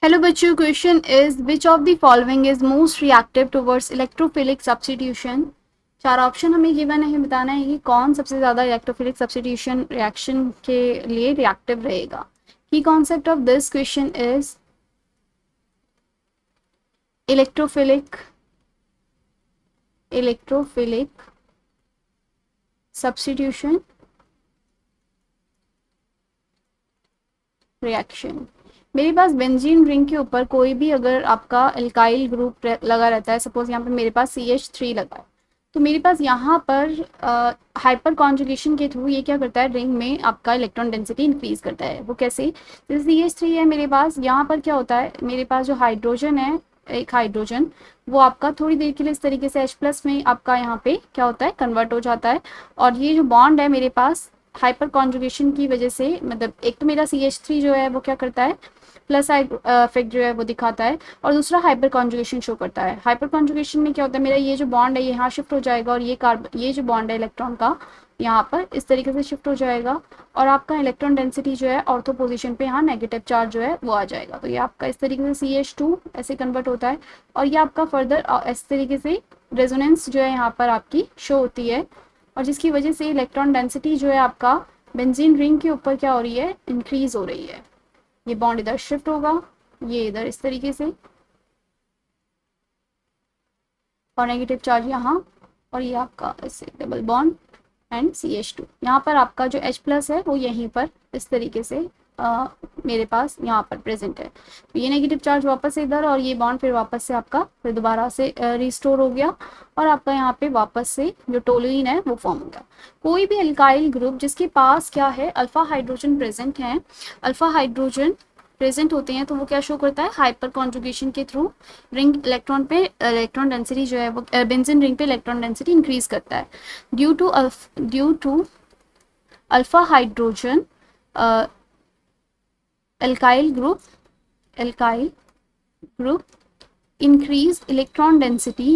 Hello बच्चों, question is which of the following is most reactive towards electrophilic substitution. चार option हमें given है, बताना है कि कौन सबसे ज़्यादा इलेक्ट्रोफिलिक सब्स्टिट्यूशन रिएक्शन के लिए रिएक्टिव रहेगा। की concept of this question is electrophilic substitution reaction. मेरे पास बेंजीन रिंग के ऊपर कोई भी अगर आपका एल्काइल ग्रुप लगा रहता है, सपोज यहाँ पे मेरे पास CH3 लगा है, तो मेरे पास यहाँ पर हाइपर कॉन्जुगेशन के थ्रू ये क्या करता है, रिंग में आपका इलेक्ट्रॉन डेंसिटी इंक्रीज करता है। वो कैसे? जैसे CH3 है मेरे पास, यहाँ पर क्या होता है, मेरे पास जो हाइड्रोजन है, एक हाइड्रोजन, वो आपका थोड़ी देर के लिए इस तरीके से H+ में आपका यहाँ पे क्या होता है, कन्वर्ट हो जाता है। और ये जो बॉन्ड है मेरे पास हाइपर कॉन्जुगेशन की वजह से, मतलब एक तो मेरा CH3 जो है वो क्या करता है, प्लस साइड इफेक्ट जो है वो दिखाता है, और दूसरा हाइपर कॉन्जुगेशन शो करता है। हाइपर कॉन्जुगेशन में क्या होता है, मेरा ये जो बॉन्ड है ये यहाँ शिफ्ट हो जाएगा, और ये जो बॉन्ड है इलेक्ट्रॉन का यहाँ पर इस तरीके से शिफ्ट हो जाएगा, और आपका इलेक्ट्रॉन डेंसिटी जो है ऑर्थो पोजीशन पे यहाँ नेगेटिव चार्ज जो है वो आ जाएगा। तो ये आपका इस तरीके से CH2 ऐसे कन्वर्ट होता है, और ये आपका फर्दर इस तरीके से रेजोनेंस जो है यहाँ पर आपकी शो होती है, और जिसकी वजह से इलेक्ट्रॉन डेंसिटी जो है आपका बेंजीन रिंग के ऊपर क्या हो रही है, इंक्रीज हो रही है। ये बॉन्ड इधर शिफ्ट होगा, ये इधर इस तरीके से, और नेगेटिव चार्ज यहाँ, और ये आपका ऐसे डबल बॉन्ड एंड CH2। यहाँ पर आपका जो H+ है वो यहीं पर इस तरीके से मेरे पास यहाँ पर प्रेजेंट है। तो ये नेगेटिव चार्ज वापस से इधर, और ये बॉन्ड फिर वापस से आपका फिर दोबारा से रिस्टोर हो गया, और आपका यहाँ पे वापस से जो टोलुइन है वो फॉर्म हो गया। कोई भी एल्काइल ग्रुप जिसके पास क्या है, अल्फा हाइड्रोजन प्रेजेंट है, अल्फा हाइड्रोजन प्रेजेंट होते हैं, तो वो क्या शो करता है, हाइपर कॉन्जुगेशन के थ्रू रिंग इलेक्ट्रॉन पे इलेक्ट्रॉन डेंसिटी जो है वो बेंजीन रिंग पे इलेक्ट्रॉन डेंसिटी इंक्रीज करता है। Due to alpha hydrogen alkyl group increase electron density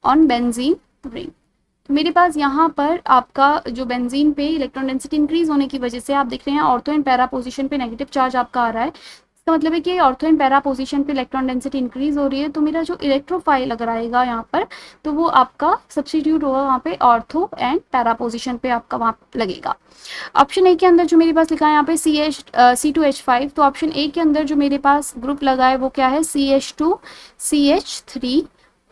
on benzene ring। तो मेरे पास यहाँ पर आपका जो बेंजीन पे इलेक्ट्रॉन डेंसिटी इंक्रीज होने की वजह से आप देख रहे हैं ऑर्थो एंड पैरा पोजीशन पे नेगेटिव चार्ज आपका आ रहा है। इसका मतलब है कि ऑर्थो एंड पैरा पोजीशन पे इलेक्ट्रॉन डेंसिटी इंक्रीज हो रही है, तो मेरा जो इलेक्ट्रोफाइल अगर आएगा यहाँ पर, तो वो आपका सब्स्टिट्यूट होगा वहाँ पे ऑर्थो एंड पैरा पोजीशन पे आपका वहाँ लगेगा। ऑप्शन ए के अंदर जो मेरे पास लिखा है यहाँ पे C2H5, तो ऑप्शन ए के अंदर जो मेरे पास ग्रुप लगा है वो क्या है, CH2 CH3,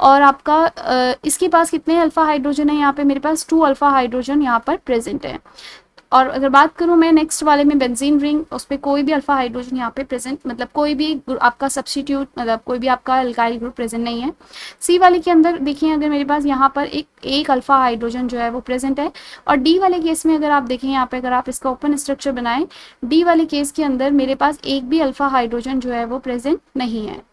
और आपका इसके पास कितने अल्फा हाइड्रोजन है, यहाँ पे मेरे पास 2 अल्फा हाइड्रोजन यहाँ पर प्रेजेंट है। और अगर बात करूँ मैं नेक्स्ट वाले में बेंजीन रिंग, उस पर कोई भी अल्फा हाइड्रोजन यहाँ पे प्रेजेंट, मतलब कोई भी आपका सब्स्टिट्यूट, मतलब कोई भी आपका एल्काइल ग्रुप प्रेजेंट नहीं है। सी वाले के अंदर देखिए, अगर मेरे पास यहाँ पर एक अल्फा हाइड्रोजन जो है वो प्रेजेंट है, और डी वाले केस में अगर आप देखें यहाँ पे, अगर आप इसका ओपन स्ट्रक्चर बनाएं, डी वाले केस के अंदर मेरे पास एक भी अल्फा हाइड्रोजन जो है वो प्रेजेंट नहीं है।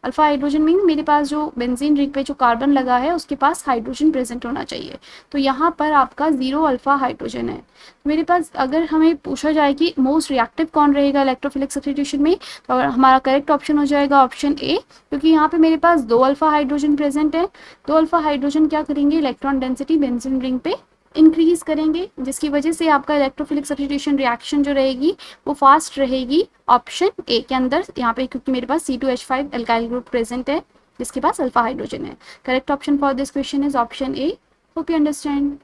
अल्फा हाइड्रोजन मीन मेरे पास जो बेंजीन रिंग पे जो कार्बन लगा है उसके पास हाइड्रोजन प्रेजेंट होना चाहिए, तो यहाँ पर आपका 0 अल्फा हाइड्रोजन है। तो मेरे पास अगर हमें पूछा जाए कि मोस्ट रिएक्टिव कौन रहेगा इलेक्ट्रोफिलिक सब्स्टिट्यूशन में, तो हमारा करेक्ट ऑप्शन हो जाएगा ऑप्शन ए, क्योंकि यहाँ पे मेरे पास 2 अल्फा हाइड्रोजन प्रेजेंट है। 2 अल्फा हाइड्रोजन क्या करेंगे, इलेक्ट्रॉन डेंसिटी बेंजीन रिंग पे इंक्रीज करेंगे, जिसकी वजह से आपका इलेक्ट्रोफिलिक सब्स्टिट्यूशन रिएक्शन जो रहेगी वो फास्ट रहेगी ऑप्शन ए के अंदर, यहाँ पे क्योंकि मेरे पास C2H5 एल्काइल ग्रुप प्रेजेंट है जिसके पास अल्फा हाइड्रोजन है। Correct option for this question is option A. Hope you understand.